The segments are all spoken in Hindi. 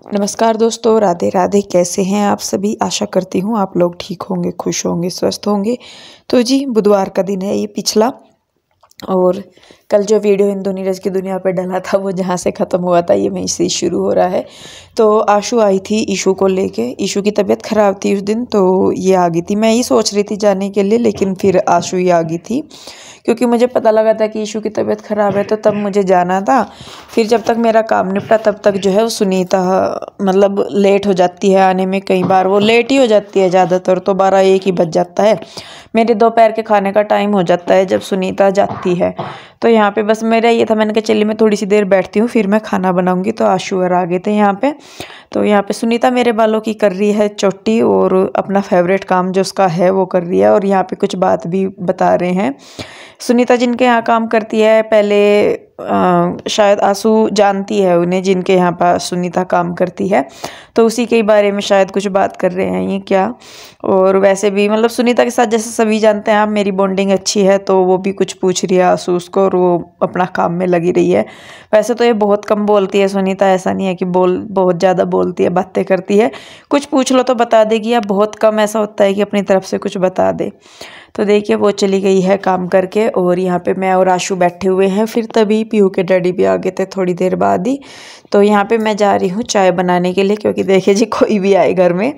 नमस्कार दोस्तों, राधे राधे। कैसे हैं आप सभी? आशा करती हूँ आप लोग ठीक होंगे, खुश होंगे, स्वस्थ होंगे। तो जी, बुधवार का दिन है ये पिछला, और कल जो वीडियो हिंदू नीरज की दुनिया पर डला था वो जहाँ से ख़त्म हुआ था ये वहीं से शुरू हो रहा है। तो आशु आई थी ईशु को लेके। ईशु की तबीयत ख़राब थी उस दिन, तो ये आ गई थी। मैं ही सोच रही थी जाने के लिए, लेकिन फिर आशु ही आ गई थी, क्योंकि मुझे पता लगा था कि ईशु की तबीयत ख़राब है, तो तब मुझे जाना था। फिर जब तक मेरा काम निपटा तब तक जो है वो सुनीता मतलब लेट हो जाती है आने में। कई बार वो लेट ही हो जाती है, ज़्यादातर तो 12-1 ही बज जाता है। मेरे दोपहर के खाने का टाइम हो जाता है जब सुनीता जाती है। तो यहाँ पे बस मेरा ये था, मैंने कहा चलिए मैं थोड़ी सी देर बैठती हूँ, फिर मैं खाना बनाऊँगी। तो आशु और आ गए थे यहाँ पे। तो यहाँ पे सुनीता मेरे बालों की कर रही है चोटी, और अपना फेवरेट काम जो उसका है वो कर रही है। और यहाँ पे कुछ बात भी बता रहे हैं। सुनीता जिनके यहाँ काम करती है, पहले शायद आशु जानती है उन्हें, जिनके यहाँ पर सुनीता काम करती है। तो उसी के बारे में शायद कुछ बात कर रहे हैं ये क्या। और वैसे भी मतलब सुनीता के साथ जैसे सभी जानते हैं आप, मेरी बॉन्डिंग अच्छी है, तो वो भी कुछ पूछ रही है आशु उसको, और वो अपना काम में लगी रही है। वैसे तो ये बहुत कम बोलती है सुनीता, ऐसा नहीं है कि बहुत ज़्यादा बोलती है, बातें करती है। कुछ पूछ लो तो बता देगी, या बहुत कम ऐसा होता है कि अपनी तरफ से कुछ बता दे। तो देखिए वो चली गई है काम करके, और यहाँ पे मैं और आशु बैठे हुए हैं। फिर तभी पीहू के डैडी भी आ गए थे थोड़ी देर बाद ही। तो यहाँ पे मैं जा रही हूँ चाय बनाने के लिए, क्योंकि देखिए जी कोई भी आए घर में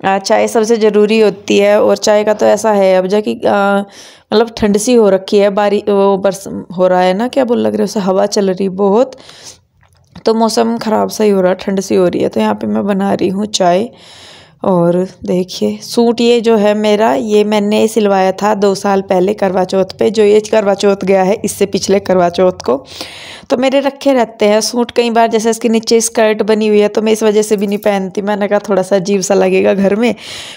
चाय सबसे ज़रूरी होती है। और चाय का तो ऐसा है अब जा कि मतलब ठंड सी हो रखी है, वो बरस हो रहा है ना, क्या बोल लग रहा है उसे, हवा चल रही बहुत, तो मौसम ख़राब सा ही हो रहा है, ठंड सी हो रही है। तो यहाँ पे मैं बना रही हूँ चाय। और देखिए सूट ये जो है मेरा, ये मैंने सिलवाया था 2 साल पहले करवा चौथ पे। जो ये करवा चौथ गया है, इससे पिछले करवा चौथ को तो मेरे रखे रहते हैं सूट। कई बार जैसे इसके नीचे स्कर्ट बनी हुई है, तो मैं इस वजह से भी नहीं पहनती। मैंने कहा थोड़ा सा अजीब सा लगेगा घर में।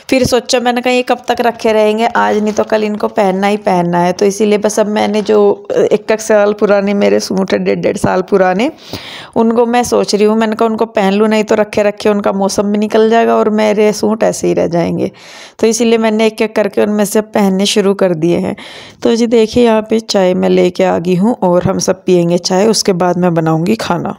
फिर सोचा, मैंने कहा ये कब तक रखे रहेंगे, आज नहीं तो कल इनको पहनना ही पहनना है। तो इसीलिए बस अब मैंने जो 1 साल पुराने मेरे सूट है, 1.5 साल पुराने, उनको मैं सोच रही हूँ, मैंने कहा उनको पहन लूँ, नहीं तो रखे रखे उनका मौसम भी निकल जाएगा और मेरे सूट ऐसे ही रह जाएंगे। तो इसीलिए मैंने एक एक करके उनमें से पहनने शुरू कर दिए हैं। तो जी देखिए यहाँ पे चाय मैं लेके आ गई हूँ, और हम सब पियेंगे चाय, उसके बाद मैं बनाऊंगी खाना।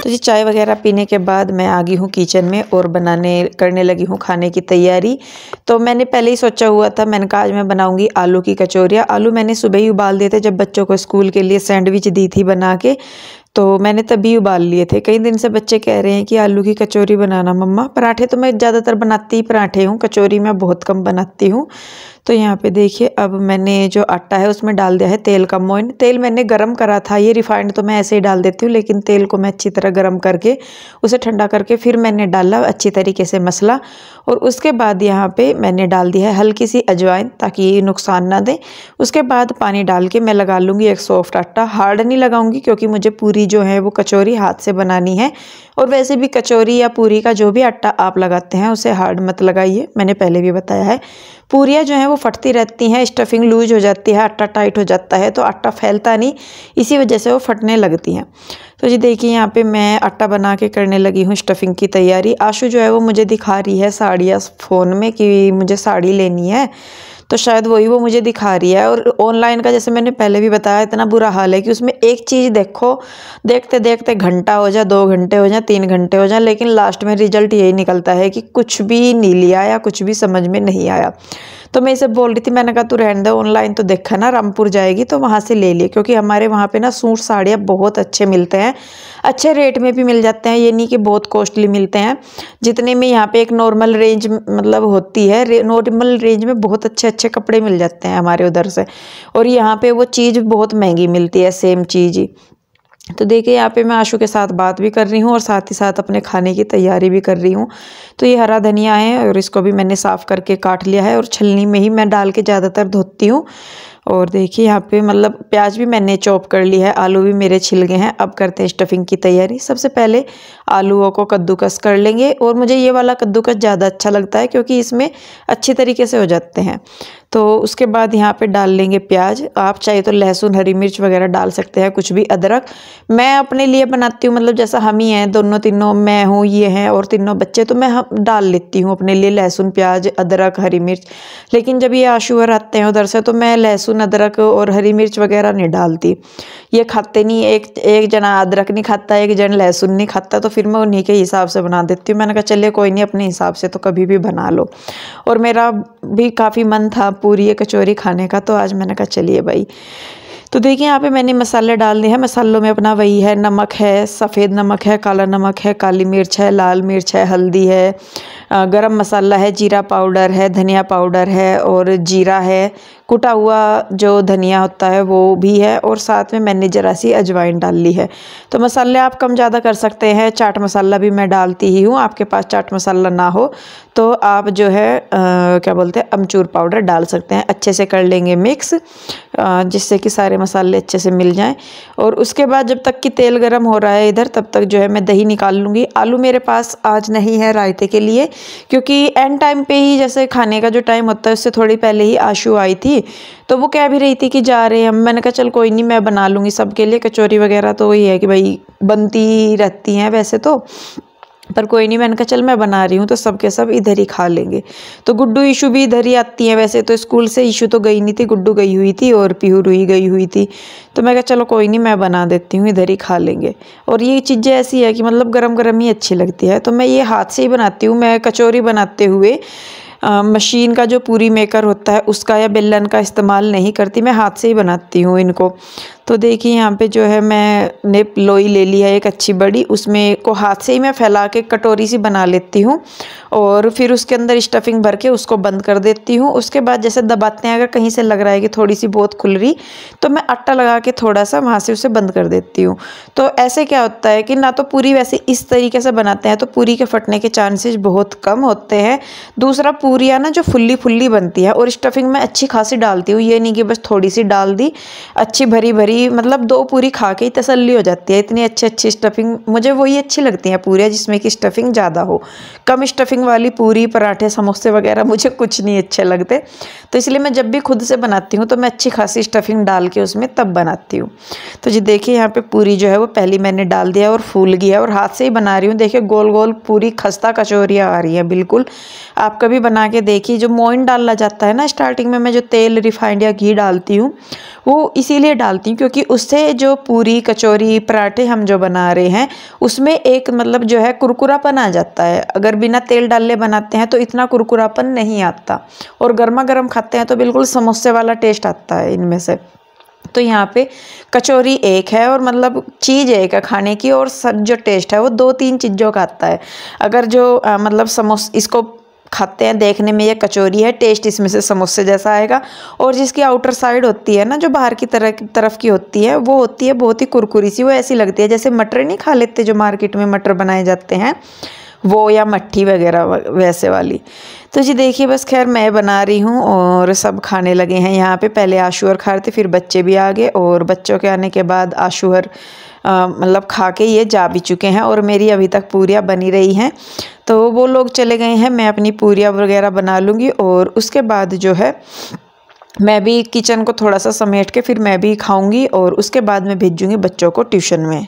तो जी चाय वगैरह पीने के बाद मैं आ गई हूँ किचन में, और करने लगी हूँ खाने की तैयारी। तो मैंने पहले ही सोचा हुआ था, मैंने कहा आज मैं बनाऊंगी आलू की कचौरियाँ। आलू मैंने सुबह ही उबाल दिए थे, जब बच्चों को स्कूल के लिए सैंडविच दी थी बना के, तो मैंने तभी उबाल लिए थे। कई दिन से बच्चे कह रहे हैं कि आलू की कचौरी बनाना मम्मा। पराठे तो मैं ज़्यादातर बनाती ही पराठे हूँ, कचौरी मैं बहुत कम बनाती हूँ। तो यहाँ पे देखिए अब मैंने जो आटा है उसमें डाल दिया है तेल का मोइन। तेल मैंने गरम करा था, ये रिफाइंड तो मैं ऐसे ही डाल देती हूँ, लेकिन तेल को मैं अच्छी तरह गरम करके उसे ठंडा करके फिर मैंने डाला अच्छी तरीके से मसला। और उसके बाद यहाँ पे मैंने डाल दिया है हल्की सी अजवाइन, ताकि ये नुकसान ना दे। उसके बाद पानी डाल के मैं लगा लूँगी एक सॉफ्ट आटा। हार्ड नहीं लगाऊंगी, क्योंकि मुझे पूरी जो है वो कचौरी हाथ से बनानी है। और वैसे भी कचौरी या पूरी का जो भी आटा आप लगाते हैं उसे हार्ड मत लगाइए, मैंने पहले भी बताया है। पूरियाँ जो हैं वो फटती रहती हैं, स्टफिंग लूज हो जाती है, आटा टाइट हो जाता है, तो आटा फैलता नहीं, इसी वजह से वो फटने लगती हैं। तो जी देखिए यहाँ पे मैं आटा बना के करने लगी हूँ स्टफिंग की तैयारी। आशु जो है वो मुझे दिखा रही है साड़ियाँ फ़ोन में कि मुझे साड़ी लेनी है, तो शायद वही वो मुझे दिखा रही है। और ऑनलाइन का जैसे मैंने पहले भी बताया, इतना बुरा हाल है कि उसमें एक चीज़ देखो, देखते देखते घंटा हो जाए, 2 घंटे हो जाए, 3 घंटे हो जाए, लेकिन लास्ट में रिजल्ट यही निकलता है कि कुछ भी नहीं लिया या कुछ भी समझ में नहीं आया। तो मैं इसे बोल रही थी, मैंने कहा तू रहने दे, ऑनलाइन तो देखा ना, रामपुर जाएगी तो वहाँ से ले लिए, क्योंकि हमारे वहाँ पे ना सूट साड़ियाँ बहुत अच्छे मिलते हैं, अच्छे रेट में भी मिल जाते हैं, ये नहीं कि बहुत कॉस्टली मिलते हैं। जितने में यहाँ पे एक नॉर्मल रेंज मतलब होती है, नॉर्मल रेंज में बहुत अच्छे अच्छे कपड़े मिल जाते हैं हमारे उधर से। और यहाँ पे वो चीज़ बहुत महंगी मिलती है, सेम चीज़ ही। तो देखिए यहाँ पे मैं आशु के साथ बात भी कर रही हूँ, और साथ ही साथ अपने खाने की तैयारी भी कर रही हूँ। तो ये हरा धनिया है, और इसको भी मैंने साफ़ करके काट लिया है, और छलनी में ही मैं डाल के ज़्यादातर धोती हूँ। और देखिए यहाँ पे मतलब प्याज भी मैंने चॉप कर ली है, आलू भी मेरे छिल गए हैं। अब करते हैं स्टफिंग की तैयारी। सबसे पहले आलूओं को कद्दूकस कर लेंगे, और मुझे ये वाला कद्दूकस ज़्यादा अच्छा लगता है, क्योंकि इसमें अच्छी तरीके से हो जाते हैं। तो उसके बाद यहाँ पे डाल लेंगे प्याज। आप चाहे तो लहसुन, हरी मिर्च वगैरह डाल सकते हैं, कुछ भी, अदरक। मैं अपने लिए बनाती हूँ, मतलब जैसा हम ही हैं दोनों तीनों, मैं हूँ, ये हैं और तीनों बच्चे, तो मैं डाल लेती हूँ अपने लिए लहसुन, प्याज, अदरक, हरी मिर्च। लेकिन जब ये आशूर आते हैं उधर से तो मैं लहसुन, अदरक और हरी मिर्च वगैरह नहीं डालती। ये खाते नहीं, एक जना अदरक नहीं खाता, एक जन लहसुन नहीं खाता, तो फिर मैं उन्हीं के हिसाब से बना देती हूँ। मैंने कहा चलिए कोई नहीं, अपने हिसाब से तो कभी भी बना लो। और मेरा भी काफ़ी मन था पूरी या कचौरी खाने का, तो आज मैंने कहा चलिए भाई। तो देखिए यहाँ पे मैंने मसाले डाल दिए हैं। मसालों में अपना वही है, नमक है, सफ़ेद नमक है, काला नमक है, काली मिर्च है, लाल मिर्च है, हल्दी है, गरम मसाला है, जीरा पाउडर है, धनिया पाउडर है और जीरा है, कुटा हुआ जो धनिया होता है वो भी है, और साथ में मैंने ज़रा सी अजवाइन डाल ली है। तो मसाले आप कम ज़्यादा कर सकते हैं। चाट मसाला भी मैं डालती ही हूँ, आपके पास चाट मसाला ना हो तो आप जो है क्या बोलते हैं, अमचूर पाउडर डाल सकते हैं। अच्छे से कर लेंगे मिक्स, जिससे कि सारे मसाले अच्छे से मिल जाएं। और उसके बाद जब तक कि तेल गर्म हो रहा है इधर, तब तक जो है मैं दही निकाल लूँगी। आलू मेरे पास आज नहीं है रायते के लिए, क्योंकि एंड टाइम पे ही, जैसे खाने का जो टाइम होता है उससे थोड़ी पहले ही आशू आई थी, तो वो कह भी रही थी कि जा रहे हैं हम। मैंने कहा चल कोई नहीं, मैं बना लूँगी सबके लिए। कचौरी वगैरह तो वही है कि भाई बनती रहती हैं वैसे तो, पर कोई नहीं, मैंने कहा चल मैं बना रही हूँ तो सब के सब इधर ही खा लेंगे। तो गुड्डू ईशू भी इधर ही आती हैं वैसे तो, स्कूल से ईशू तो गई नहीं थी, गुड्डू गई हुई थी और पीहू रूही गई हुई थी। तो मैं कहा चलो कोई नहीं, मैं बना देती हूँ, इधर ही खा लेंगे। और ये चीज़ें ऐसी है कि मतलब गरम गरम ही अच्छी लगती है, तो मैं ये हाथ से ही बनाती हूँ। मैं कचौरी बनाते हुए मशीन का जो पूरी मेकर होता है उसका या बेलन का इस्तेमाल नहीं करती, मैं हाथ से ही बनाती हूँ इनको। तो देखिए यहाँ पे जो है मैंने लोई ले ली है एक अच्छी बड़ी, उसमें को हाथ से ही मैं फैला के कटोरी सी बना लेती हूँ और फिर उसके अंदर स्टफिंग भर के उसको बंद कर देती हूँ। उसके बाद जैसे दबाते हैं, अगर कहीं से लग रहा है कि थोड़ी सी बहुत खुल रही, तो मैं आटा लगा के थोड़ा सा वहाँ से उसे बंद कर देती हूँ। तो ऐसे क्या होता है कि ना तो पूरी वैसे इस तरीके से बनाते हैं तो पूरी के फटने के चांसेस बहुत कम होते हैं। दूसरा पूरियाँ ना जो फुल्ली फुल्ली बनती है, और स्टफिंग मैं अच्छी खासी डालती हूँ, ये नहीं कि बस थोड़ी सी डाल दी, अच्छी भरी भरी, मतलब 2 पूरी खा के ही तसल्ली हो जाती है। इतनी अच्छी स्टफिंग मुझे वही अच्छी लगती हैं पूरियाँ जिसमें कि स्टफिंग ज़्यादा हो। कम स्टफिंग वाली पूरी, पराठे, समोसे वगैरह मुझे कुछ नहीं अच्छे लगते। तो इसलिए मैं जब भी खुद से बनाती हूँ तो मैं अच्छी खासी स्टफिंग डाल के उसमें तब बनाती हूँ। तो जी देखिए यहाँ पे पूरी जो है वो पहली मैंने डाल दिया और फूल गया, और हाथ से ही बना रही हूँ। देखिए गोल गोल पूरी खस्ता कचौरियाँ आ रही हैं बिल्कुल। आप कभी बना के देखिए। जो मोइन डाला जाता है ना स्टार्टिंग में, मैं जो तेल रिफाइंड या घी डालती हूँ वो इसीलिए डालती हूँ क्योंकि उससे जो पूरी, कचौरी, पराठे हम जो बना रहे हैं उसमें एक मतलब जो है कुरकुरापन आ जाता है। अगर बिना तेल डाले बनाते हैं तो इतना कुरकुरापन नहीं आता, और गर्मा गर्म खाते हैं तो बिल्कुल समोसे वाला टेस्ट आता है इनमें से। तो यहाँ पे कचौरी एक है और मतलब चीज़ एक है खाने की, और सब जो टेस्ट है वो 2-3 चीज़ों का आता है। अगर जो मतलब समोसा इसको खाते हैं, देखने में ये कचौरी है, टेस्ट इसमें से समोसे जैसा आएगा। और जिसकी आउटर साइड होती है ना, जो बाहर की तरफ की होती है, वो होती है बहुत ही कुरकुरी सी, वो ऐसी लगती है जैसे मटर नहीं खा लेते जो मार्केट में मटर बनाए जाते हैं वो, या मट्ठी वगैरह वैसे वाली। तो जी देखिए बस खैर मैं बना रही हूँ और सब खाने लगे हैं यहाँ पे। पहले आशूर खा रहे थे, फिर बच्चे भी आ गए, और बच्चों के आने के बाद आशूर मतलब खा के ये जा भी चुके हैं, और मेरी अभी तक पूरियाँ बनी रही हैं। तो वो लोग चले गए हैं, मैं अपनी पूरियाँ वगैरह बना लूँगी, और उसके बाद जो है मैं भी किचन को थोड़ा सा समेट के फिर मैं भी खाऊँगी, और उसके बाद मैं भेजूँगी बच्चों को ट्यूशन में।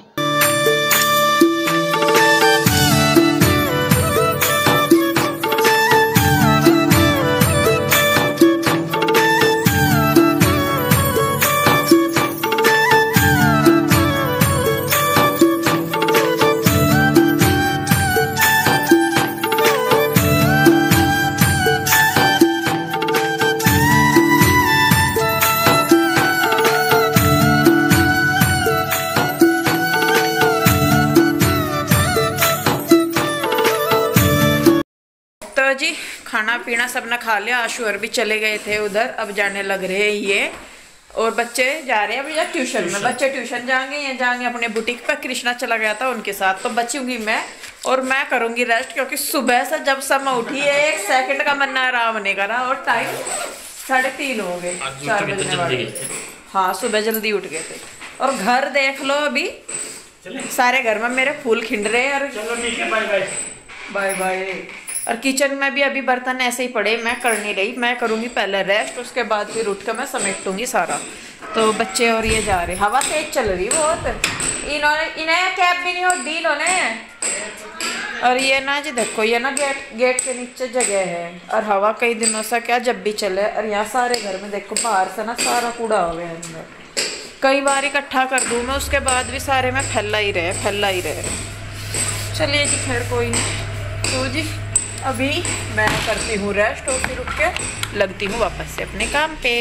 तो जी खाना पीना सब ने खा लिया, आशूर भी चले गए थे उधर, अब जाने लग रहे हैं ये, और बच्चे जा रहे हैं भैया ट्यूशन में। बच्चे ट्यूशन जाएंगे या जाएंगे अपने बुटीक पर, कृष्णा चला गया था उनके साथ, तो बचूंगी मैं, और मैं करूंगी रेस्ट, क्योंकि सुबह से जब सब मैं उठी है 1 सेकंड का मन आराम नहीं करा, और टाइम 3:30 हो गए, 4 बजने वाले। हाँ सुबह जल्दी उठ गए थे। और घर देख लो अभी, सारे घर में मेरे फूल खिंड रहे हैं। और चलो ठीक है, बाय बाय। Bye bye. और किचन में भी अभी बर्तन ऐसे ही पड़े, मैं कर नहीं रही, मैं करूँगी पहले रेस्ट, उसके बाद फिर उठ कर मैं समेटूँगी सारा। तो बच्चे और ये जा रहे, हवा तेज चल रही बहुत, इन्हें कैब भी नहीं हो दी इन्होंने। और ये ना जी देखो, ये ना गेट के नीचे जगह है और हवा कई दिनों से क्या जब भी चले। और यहाँ सारे घर में देखो बाहर से ना सारा कूड़ा हो गया अंदर, कई बार इकट्ठा कर दूँ मैं, उसके बाद भी सारे में फैला ही रहे। चलिए जी खैर कोई नहीं। तो जी अभी मैं करती हूँ रेस्ट और फिर उठ के लगती हूँ वापस से अपने काम पे।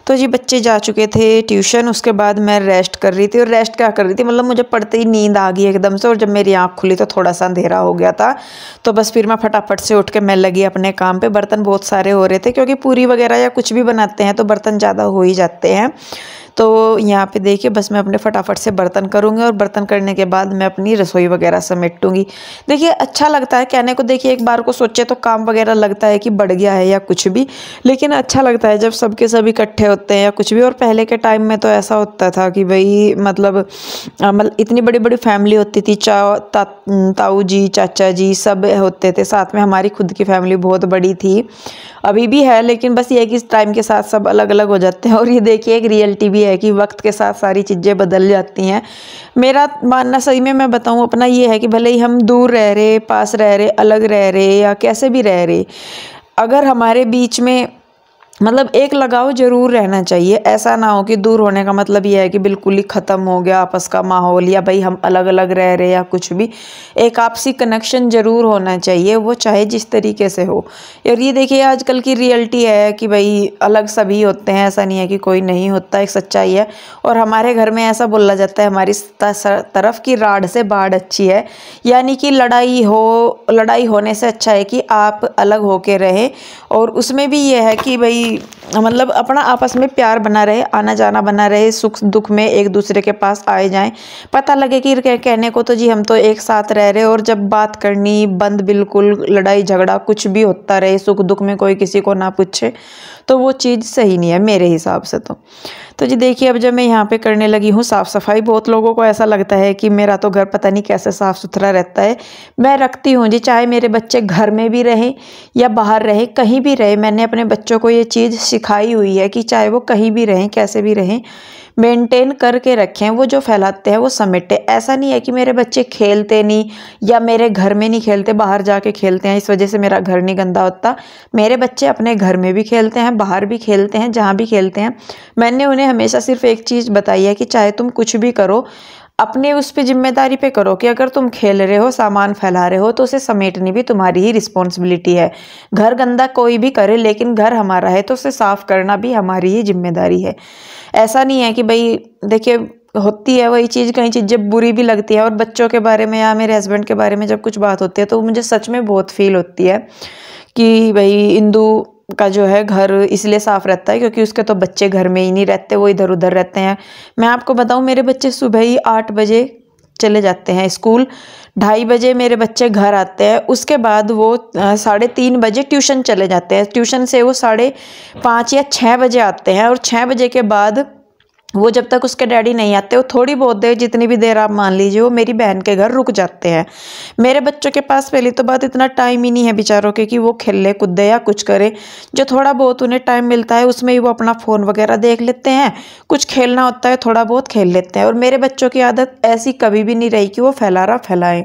तो जी बच्चे जा चुके थे ट्यूशन, उसके बाद मैं रेस्ट कर रही थी। और रेस्ट क्या कर रही थी, मतलब मुझे पढ़ते ही नींद आ गई एकदम से। और जब मेरी आँख खुली तो थोड़ा सा अंधेरा हो गया था, तो बस फिर मैं फटाफट से उठ के मैं लगी अपने काम पे। बर्तन बहुत सारे हो रहे थे, क्योंकि पूरी वगैरह या कुछ भी बनाते हैं तो बर्तन ज़्यादा हो ही जाते हैं। तो यहाँ पे देखिए बस मैं अपने फटाफट से बर्तन करूँगी और बर्तन करने के बाद मैं अपनी रसोई वगैरह समेटूँगी। देखिए अच्छा लगता है कहने को, देखिए एक बार को सोचे तो काम वगैरह लगता है कि बढ़ गया है या कुछ भी, लेकिन अच्छा लगता है जब सबके सब इकट्ठे होते हैं या कुछ भी। और पहले के टाइम में तो ऐसा होता था कि भाई मतलब इतनी बड़ी बड़ी फैमिली होती थी, ताऊ जी चाचा जी सब होते थे साथ में। हमारी खुद की फैमिली बहुत बड़ी थी, अभी भी है, लेकिन बस ये कि इस टाइम के साथ सब अलग अलग हो जाते हैं। और ये देखिए एक रियलिटी भी है कि वक्त के साथ सारी चीज़ें बदल जाती हैं। मेरा मानना सही में मैं बताऊं अपना ये है कि भले ही हम दूर रह रहे, पास रह रहे, अलग रह रहे या कैसे भी रह रहे, अगर हमारे बीच में मतलब एक लगाव जरूर रहना चाहिए। ऐसा ना हो कि दूर होने का मतलब ये है कि बिल्कुल ही ख़त्म हो गया आपस का माहौल, या भाई हम अलग अलग रह रहे या कुछ भी। एक आपसी कनेक्शन ज़रूर होना चाहिए, वो चाहे जिस तरीके से हो। और ये देखिए आजकल की रियलिटी है कि भाई अलग सभी होते हैं, ऐसा नहीं है कि कोई नहीं होता, एक सच्चाई है। और हमारे घर में ऐसा बोला जाता है हमारी तरफ की राड से बाढ़ अच्छी है, यानी कि लड़ाई होने से अच्छा है कि आप अलग होके रहें। और उसमें भी ये है कि भाई मतलब अपना आपस में प्यार बना रहे, आना जाना बना रहे, सुख दुख में एक दूसरे के पास आए जाएं। पता लगे कि कहने को तो जी हम तो एक साथ रह रहे, और जब बात करनी बंद, बिल्कुल लड़ाई झगड़ा कुछ भी होता रहे, सुख दुख में कोई किसी को ना पूछे, तो वो चीज़ सही नहीं है मेरे हिसाब से। तो जी देखिए अब जब मैं यहाँ पे करने लगी हूँ साफ़ सफाई, बहुत लोगों को ऐसा लगता है कि मेरा तो घर पता नहीं कैसे साफ़ सुथरा रहता है। मैं रखती हूँ जी, चाहे मेरे बच्चे घर में भी रहें या बाहर रहें, कहीं भी रहे, मैंने अपने बच्चों को ये चीज़ सिखाई हुई है कि चाहे वो कहीं भी रहें कैसे भी रहें, मेंटेन करके रखें। वो जो फैलाते हैं वो समेटे। ऐसा नहीं है कि मेरे बच्चे खेलते नहीं या मेरे घर में नहीं खेलते, बाहर जाके खेलते हैं, इस वजह से मेरा घर नहीं गंदा होता। मेरे बच्चे अपने घर में भी खेलते हैं, बाहर भी खेलते हैं, जहाँ भी खेलते हैं। मैंने उन्हें हमेशा सिर्फ एक चीज़ बताई है कि चाहे तुम कुछ भी करो, अपने उस पे जिम्मेदारी पे करो कि अगर तुम खेल रहे हो, सामान फैला रहे हो, तो उसे समेटनी भी तुम्हारी ही रिस्पॉन्सिबिलिटी है। घर गंदा कोई भी करे, लेकिन घर हमारा है तो उसे साफ करना भी हमारी ही जिम्मेदारी है। ऐसा नहीं है कि भाई देखिए होती है वही चीज़, कई चीज़ें बुरी भी लगती है। और बच्चों के बारे में या मेरे हस्बैंड के बारे में जब कुछ बात होती है तो मुझे सच में बहुत फील होती है कि भाई इंदु का जो है घर इसलिए साफ़ रहता है क्योंकि उसके तो बच्चे घर में ही नहीं रहते, वो इधर उधर रहते हैं। मैं आपको बताऊं मेरे बच्चे सुबह ही 8 बजे चले जाते हैं स्कूल, 2:30 बजे मेरे बच्चे घर आते हैं, उसके बाद वो 3:30 बजे ट्यूशन चले जाते हैं। ट्यूशन से वो 5:30 या 6 बजे आते हैं, और 6 बजे के बाद वो जब तक उसके डैडी नहीं आते, वो थोड़ी बहुत देर, जितनी भी देर आप मान लीजिए, वो मेरी बहन के घर रुक जाते हैं। मेरे बच्चों के पास पहली तो बात इतना टाइम ही नहीं है बेचारों के कि वो खेले कूदे या कुछ करे। जो थोड़ा बहुत उन्हें टाइम मिलता है उसमें ही वो अपना फ़ोन वगैरह देख लेते हैं, कुछ खेलना होता है थोड़ा बहुत खेल लेते हैं। और मेरे बच्चों की आदत ऐसी कभी भी नहीं रही कि वो फैलाए,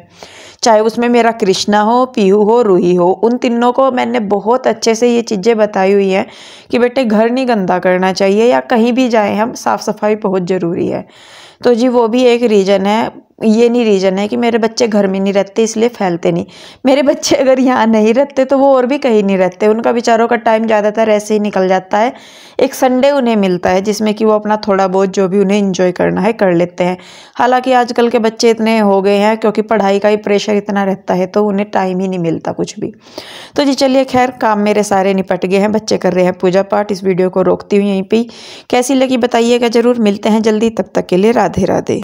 चाहे उसमें मेरा कृष्णा हो, पीहू हो, रूही हो, उन तीनों को मैंने बहुत अच्छे से ये चीज़ें बताई हुई हैं कि बेटे घर नहीं गंदा करना चाहिए, या कहीं भी जाएं हम साफ़ सफाई बहुत ज़रूरी है। तो जी वो भी एक रीज़न है। ये नहीं रीज़न है कि मेरे बच्चे घर में नहीं रहते इसलिए फैलते नहीं। मेरे बच्चे अगर यहाँ नहीं रहते तो वो और भी कहीं नहीं रहते। उनका बेचारों का टाइम ज़्यादातर ऐसे ही निकल जाता है। एक संडे उन्हें मिलता है जिसमें कि वो अपना थोड़ा बहुत जो भी उन्हें एंजॉय करना है कर लेते हैं। हालांकि आजकल के बच्चे इतने हो गए हैं क्योंकि पढ़ाई का ही प्रेशर इतना रहता है, तो उन्हें टाइम ही नहीं मिलता कुछ भी। तो जी चलिए खैर, काम मेरे सारे निपट गए हैं, बच्चे कर रहे हैं पूजा पाठ। इस वीडियो को रोकती हूँ यहीं पर। कैसी लगी बताइएगा ज़रूर। मिलते हैं जल्दी, तब तक के लिए राधे राधे।